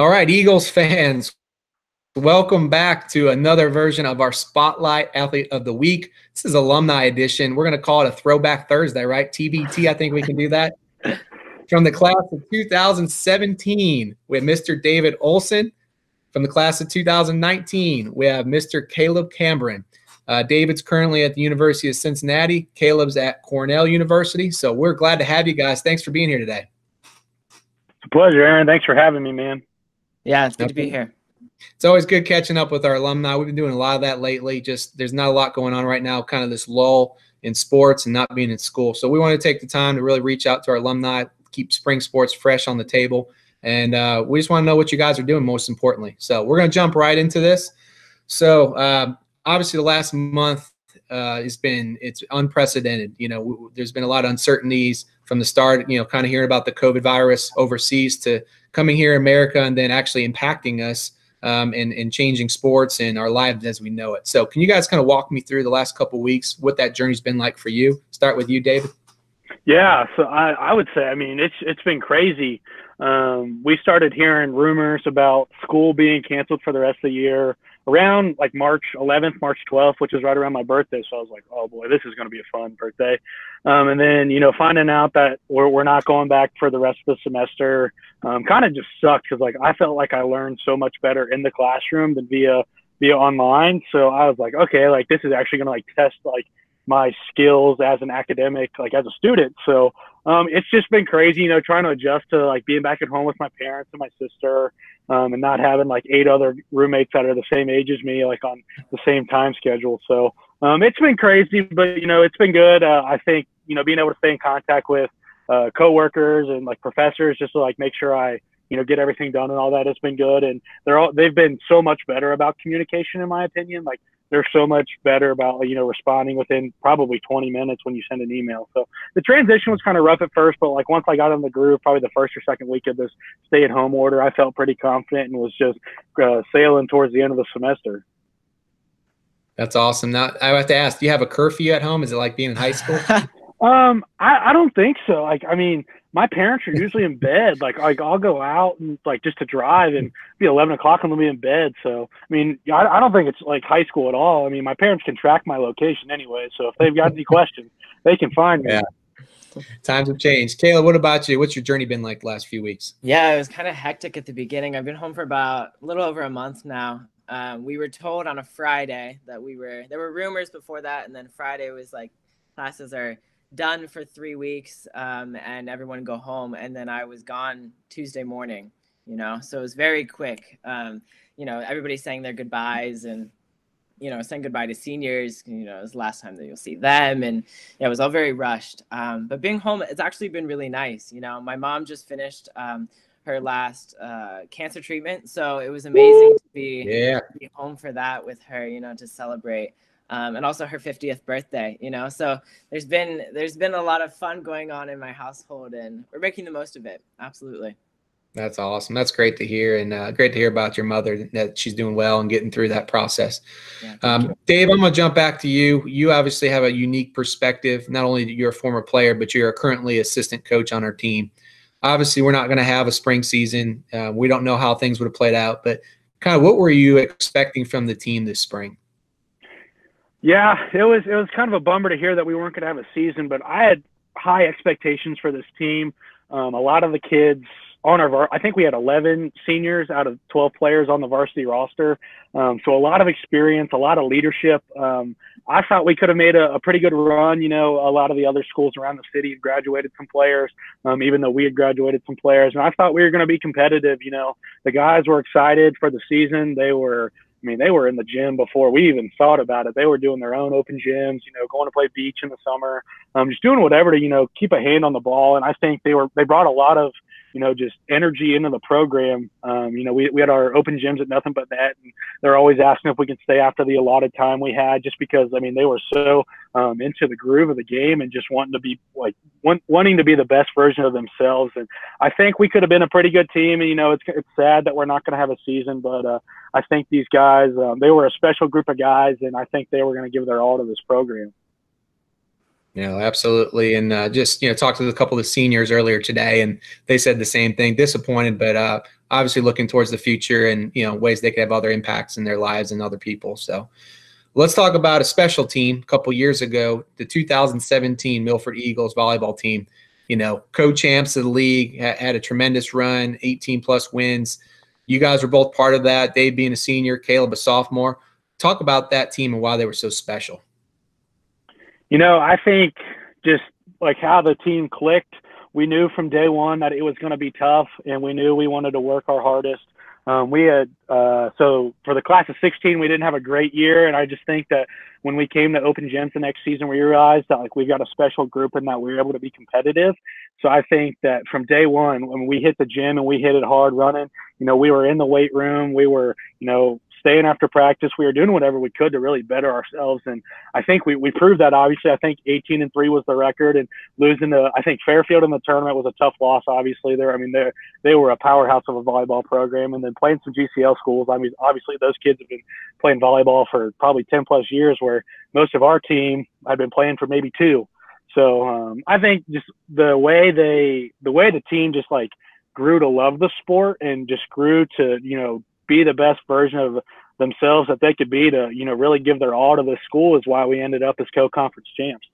All right, Eagles fans, welcome back to another version of our Spotlight Athlete of the Week. This is Alumni Edition. We're going to call it a Throwback Thursday, right? TBT, I think we can do that. From the class of 2017, we have Mr. David Olson. From the class of 2019, we have Mr. Caleb Cambron. David's currently at the University of Cincinnati. Caleb's at Cornell University. So we're glad to have you guys. Thanks for being here today. It's a pleasure, Aaron. Thanks for having me, man. Yeah, it's good to be here. It's always good catching up with our alumni. We've been doing a lot of that lately. Just there's not a lot going on right now, kind of this lull in sports and not being in school. So we want to take the time to really reach out to our alumni, keep spring sports fresh on the table. And we just want to know what you guys are doing most importantly. So we're going to jump right into this. So obviously the last month it's unprecedented. You know, there's been a lot of uncertainties from the start, you know, kind of hearing about the COVID virus overseas to coming here in America and then actually impacting us and changing sports and our lives as we know it. So can you guys kind of walk me through the last couple of weeks, what that journey's been like for you? Start with you, David. Yeah, so I would say, I mean, it's been crazy. We started hearing rumors about school being canceled for the rest of the year around like March 11th, March 12th, which is right around my birthday. So I was like, oh boy, this is going to be a fun birthday. And then, you know, finding out that we're not going back for the rest of the semester kind of just sucked because like I felt like I learned so much better in the classroom than via online. So I was like, okay, like this is actually going to like test like my skills as an academic, like as a student. So it's just been crazy, you know, trying to adjust to like being back at home with my parents and my sister and not having like 8 other roommates that are the same age as me, like on the same time schedule. So it's been crazy, but, you know, it's been good. I think, you know, being able to stay in contact with coworkers and like professors just to like make sure I, you know, get everything done and all that has been good. And they've been so much better about communication, in my opinion. Like they're so much better about, you know, responding within probably 20 minutes when you send an email. So the transition was kind of rough at first, but like once I got in the groove, probably the first or second week of this stay-at-home order, I felt pretty confident and was just sailing towards the end of the semester. That's awesome. Now I have to ask, do you have a curfew at home? Is it like being in high school? I don't think so. Like, I mean, my parents are usually in bed. Like I'll go out and like just to drive and be 11 o'clock and they'll be in bed. So, I mean, I don't think it's like high school at all. I mean, my parents can track my location anyway. So if they've got any questions, they can find me. Yeah. Times have changed. Kayla, what about you? What's your journey been like the last few weeks? Yeah, it was kind of hectic at the beginning. I've been home for about a little over a month now. We were told on a Friday that there were rumors before that. And then Friday was like classes are done for 3 weeks and everyone go home. And then I was gone Tuesday morning, you know, so it was very quick. You know, everybody's saying their goodbyes and, you know, saying goodbye to seniors, you know, it was the last time that you'll see them. And yeah, it was all very rushed. But being home, it's actually been really nice. You know, my mom just finished her last cancer treatment. So it was amazing to be home for that with her, you know, to celebrate. And also her 50th birthday, you know, so there's been a lot of fun going on in my household and we're making the most of it. Absolutely. That's awesome. That's great to hear. And great to hear about your mother, that she's doing well and getting through that process. Yeah, Dave, I'm going to jump back to you. You obviously have a unique perspective. Not only you're a former player, but you're currently assistant coach on our team. Obviously, we're not going to have a spring season. We don't know how things would have played out, but kind of what were you expecting from the team this spring? Yeah, it was kind of a bummer to hear that we weren't going to have a season, but I had high expectations for this team. A lot of the kids on I think we had 11 seniors out of 12 players on the varsity roster. So a lot of experience, a lot of leadership. I thought we could have made a pretty good run. You know, a lot of the other schools around the city had graduated some players, even though we had graduated some players. And I thought we were going to be competitive. You know, the guys were excited for the season. They were in the gym before we even thought about it. They were doing their own open gyms, you know, going to play beach in the summer, just doing whatever to, you know, keep a hand on the ball. And I think they brought a lot of, you know, just energy into the program. You know, we had our open gyms at nothing but net, and they're always asking if we can stay after the allotted time we had, just because, I mean, they were so into the groove of the game and just wanting to be wanting to be the best version of themselves. And I think we could have been a pretty good team. And, you know, it's sad that we're not going to have a season, but I think these guys, they were a special group of guys, and I think they were going to give their all to this program. Absolutely. And just, talked to a couple of the seniors earlier today, and they said the same thing, disappointed, but obviously looking towards the future and, ways they could have other impacts in their lives and other people. So let's talk about a special team. A couple years ago, the 2017 Milford Eagles volleyball team, co-champs of the league, had a tremendous run, 18-plus wins. You guys were both part of that, Dave being a senior, Caleb a sophomore. Talk about that team and why they were so special. I think just like how the team clicked, we knew from day one that it was going to be tough, and we knew we wanted to work our hardest. So for the class of 16, we didn't have a great year, and I just think that when we came to Open Gyms the next season, we realized that we got a special group and that we were able to be competitive. So I think that from day one, when we hit the gym and we hit it hard running, we were in the weight room, we were, staying after practice, we were doing whatever we could to really better ourselves. And I think we proved that. Obviously, I think 18-3 was the record, and losing to, I think, Fairfield in the tournament was a tough loss. Obviously, they were a powerhouse of a volleyball program, and then playing some GCL schools. I mean, obviously those kids have been playing volleyball for probably 10 plus years, where most of our team had been playing for maybe 2. So I think just the way the team just like grew to love the sport and just grew to, be the best version of themselves that they could be, to, really give their all to the school, is why we ended up as co-conference champs.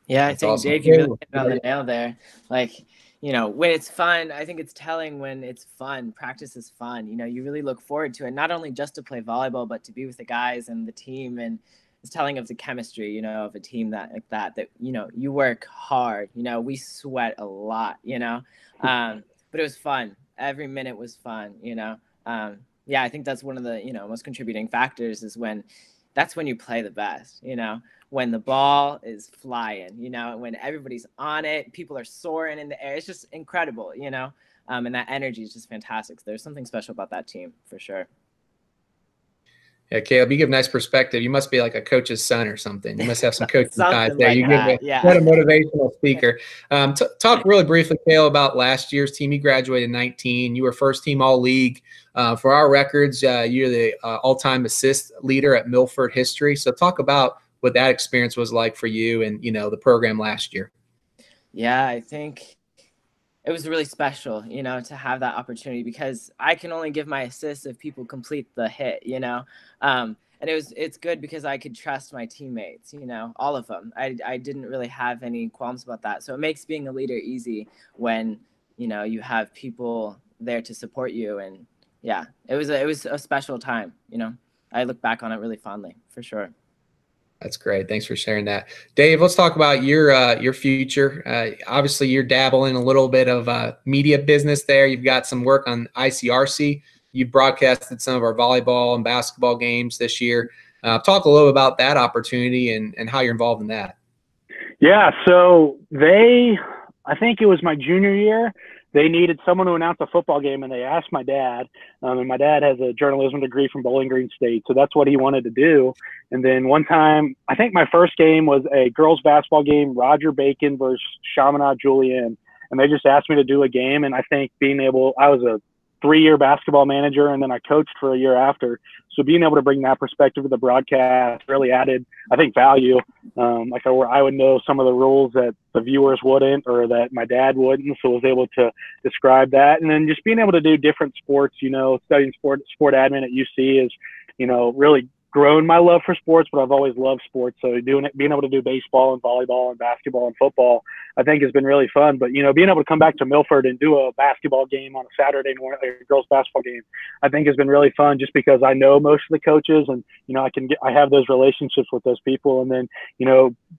Yeah, I think awesome. Dave, you really hit it on the nail there. Like, when it's fun, I think it's telling when it's fun. Practice is fun. You really look forward to it, not only just to play volleyball, but to be with the guys and the team. And it's telling of the chemistry, of a team that you work hard. We sweat a lot, but it was fun. Every minute was fun, Yeah, I think that's one of the, most contributing factors is that's when you play the best, when the ball is flying, when everybody's on it, people are soaring in the air. It's just incredible, and that energy is just fantastic. So there's something special about that team for sure. Yeah, Caleb, you give nice perspective. You must be like a coach's son or something. You must have some coaching ties there. Like you give what a motivational speaker. Talk really briefly, Caleb, about last year's team. You graduated in 19. You were first team all-league. For our records, you're the all-time assist leader at Milford history. So talk about what that experience was like for you and, the program last year. Yeah, I think it was really special, to have that opportunity, because I can only give my assists if people complete the hit, and it's good because I could trust my teammates, all of them. I didn't really have any qualms about that. So it makes being a leader easy when, you have people there to support you. And yeah, it was a special time, I look back on it really fondly, for sure. That's great. Thanks for sharing that. Dave, let's talk about your future. Obviously, you're dabbling a little bit of media business there. You've got some work on ICRC. You've broadcasted some of our volleyball and basketball games this year. Talk a little about that opportunity and how you're involved in that. Yeah, so I think it was my junior year, they needed someone to announce a football game, and they asked my dad. And my dad has a journalism degree from Bowling Green State, so that's what he wanted to do. And then one time, I think my first game was a girls basketball game, Roger Bacon versus Chaminade Julienne. And they just asked me to do a game, and I think I was a 3-year basketball manager, and then I coached for a year after. So being able to bring that perspective to the broadcast really added, I think, value. I would know some of the rules that the viewers wouldn't, or that my dad wouldn't, so I was able to describe that. And then just being able to do different sports, studying sport admin at UC is, really grown my love for sports, but I've always loved sports. So being able to do baseball and volleyball and basketball and football, I think has been really fun. But, being able to come back to Milford and do a basketball game on a Saturday morning, like a girls basketball game, I think has been really fun, just because I know most of the coaches, and, I have those relationships with those people. And then,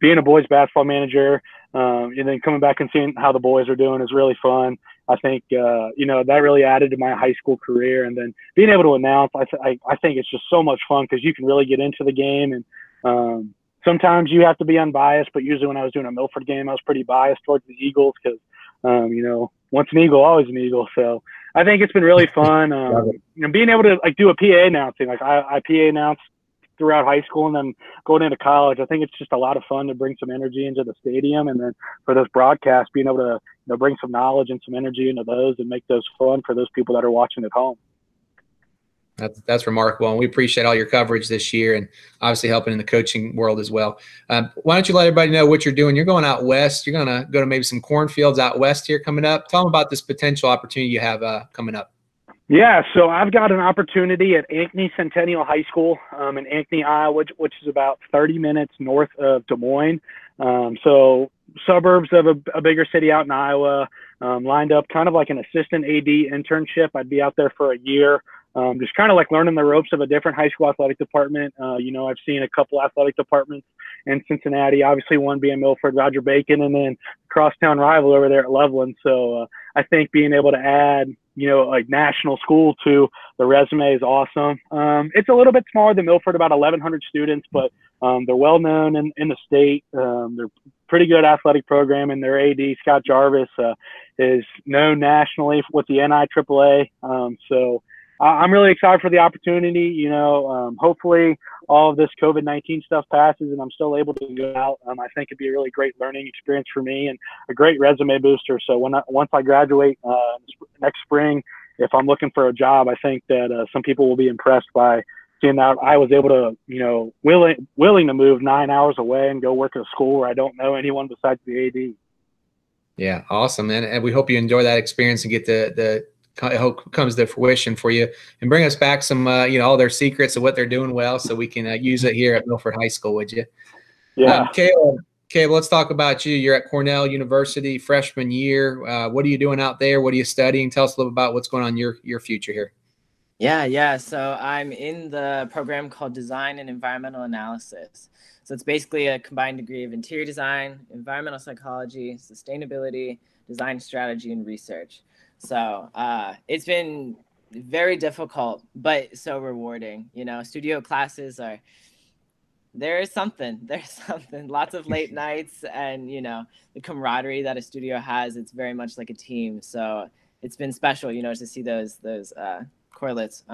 being a boys basketball manager, and then coming back and seeing how the boys are doing is really fun. I think, that really added to my high school career. And then being able to announce, I think it's just so much fun, because you can really get into the game. And sometimes you have to be unbiased, but usually when I was doing a Milford game, I was pretty biased towards the Eagles, because, once an Eagle, always an Eagle. So I think it's been really fun. Being able to do a PA announcing, I PA announced throughout high school, and then going into college. I think it's just a lot of fun to bring some energy into the stadium, and then for this broadcast, being able to bring some knowledge and some energy into those and make those fun for those people that are watching at home. That's remarkable, and we appreciate all your coverage this year, and obviously helping in the coaching world as well. Why don't you let everybody know what you're doing? You're going out west. You're going to go to maybe some cornfields out west here coming up. Tell them about this potential opportunity you have coming up. Yeah, so I've got an opportunity at Ankeny Centennial High School in Ankeny, Iowa, which is about 30 minutes north of Des Moines. So suburbs of a bigger city out in Iowa, lined up kind of like an assistant AD internship. I'd be out there for a year, just kind of like learning the ropes of a different high school athletic department. I've seen a couple athletic departments in Cincinnati, obviously one being Milford, Roger Bacon, and then crosstown rival over there at Loveland. So I think being able to add, like national school to the resume is awesome. It's a little bit smaller than Milford, about 1,100 students, but they're well known in the state. They're pretty good athletic program, and their AD, Scott Jarvis, is known nationally with the NIAAA. So I'm really excited for the opportunity. Hopefully all of this COVID-19 stuff passes and I'm still able to go out. I think it'd be a really great learning experience for me and a great resume booster. So once I graduate next spring, if I'm looking for a job, I think that some people will be impressed by seeing that I was able to, willing to move 9 hours away and go work at a school where I don't know anyone besides the AD. Yeah, awesome, man. And we hope you enjoy that experience and get I hope comes to fruition for you, and bring us back some, all their secrets of what they're doing well, so we can use it here at Milford High School. Would you? Yeah. Caleb, let's talk about you. You're at Cornell University, freshman year. What are you doing out there? What are you studying? Tell us a little about what's going on in your future here. Yeah. So I'm in the program called Design and Environmental Analysis. So it's basically a combined degree of interior design, environmental psychology, sustainability, design strategy, and research. So it's been very difficult, but so rewarding. Studio classes there's something, lots of late nights, and, the camaraderie that a studio has, it's very much like a team. So it's been special, to see those correlates.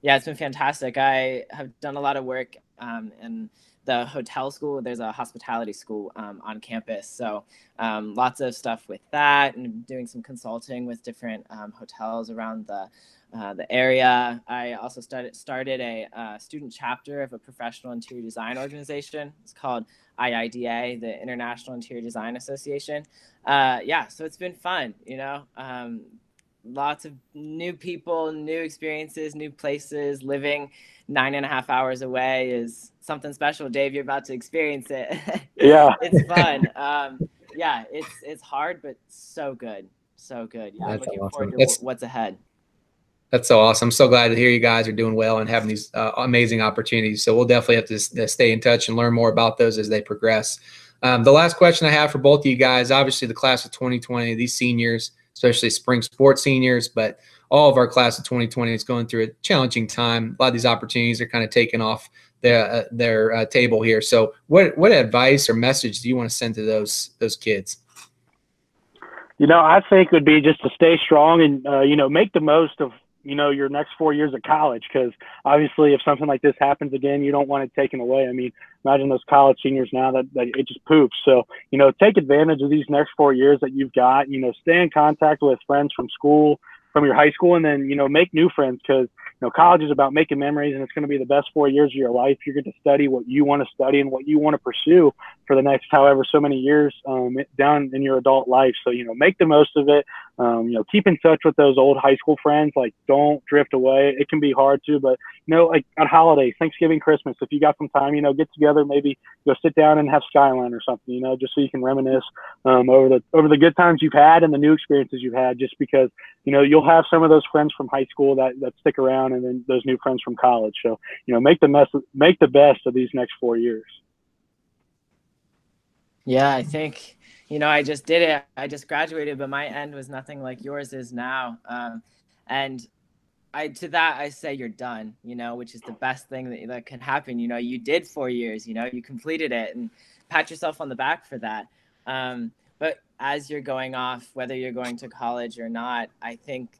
It's been fantastic. I have done a lot of work in the hotel school. There's a hospitality school on campus. So lots of stuff with that, and doing some consulting with different hotels around the area. I also started a student chapter of a professional interior design organization. It's called IIDA, the International Interior Design Association. So it's been fun, lots of new people, new experiences, new places. Living 9.5 hours away is something special. Dave, you're about to experience it. Yeah. It's fun. It's hard, but so good. So good. Yeah, I'm looking forward to what's ahead. That's so awesome. I'm so glad to hear you guys are doing well and having these amazing opportunities. So we'll definitely have to stay in touch and learn more about those as they progress. The last question I have for both of you guys, obviously the class of 2020, these seniors, especially spring sports seniors, but all of our class of 2020 is going through a challenging time. A lot of these opportunities are kind of taken off their table here. So what advice or message do you want to send to those kids? I think it would be just to stay strong and, make the most of, your next 4 years of college, because obviously if something like this happens again, you don't want it taken away. I mean, imagine those college seniors now that it just poops. So, take advantage of these next 4 years that you've got, stay in contact with friends from school, from your high school, and then, make new friends, because, college is about making memories, and it's going to be the best 4 years of your life. You're going to study what you want to study and what you want to pursue for the next however so many years down in your adult life. So, make the most of it. Keep in touch with those old high school friends. Like, don't drift away. It can be hard to, but, like at holidays, Thanksgiving, Christmas, if you got some time, get together, maybe go sit down and have Skyline or something, just so you can reminisce over the good times you've had and the new experiences you've had, just because, you'll have some of those friends from high school that stick around, and then those new friends from college. So, make the best of these next 4 years. Yeah, I think, I just did it. I just graduated, but my end was nothing like yours is now. And to that, I say you're done, which is the best thing that can happen. You did 4 years, you completed it, and pat yourself on the back for that. But as you're going off, whether you're going to college or not, I think,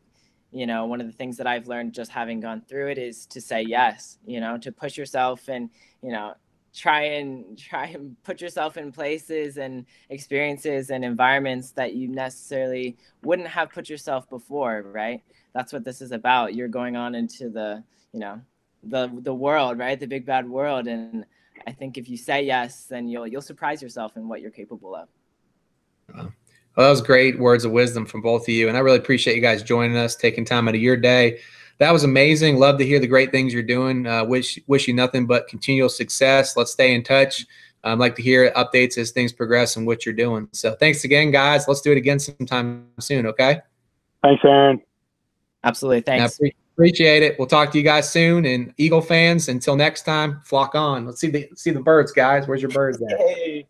one of the things that I've learned just having gone through it is to say yes, to push yourself and, try and put yourself in places and experiences and environments that you necessarily wouldn't have put yourself before, right? That's what this is about. You're going on into the, you know, the world, right? The big bad world. And I think if you say yes, then you'll surprise yourself in what you're capable of. Well, that was great words of wisdom from both of you. And I really appreciate you guys joining us, taking time out of your day. That was amazing. Love to hear the great things you're doing. Wish you nothing but continual success. Let's stay in touch. I'd like to hear updates as things progress and what you're doing. So thanks again, guys. Let's do it again sometime soon, okay? Thanks, Aaron. Absolutely. Thanks. Appreciate it. We'll talk to you guys soon. And Eagle fans, until next time, flock on. Let's see the birds, guys. Where's your birds at? Hey.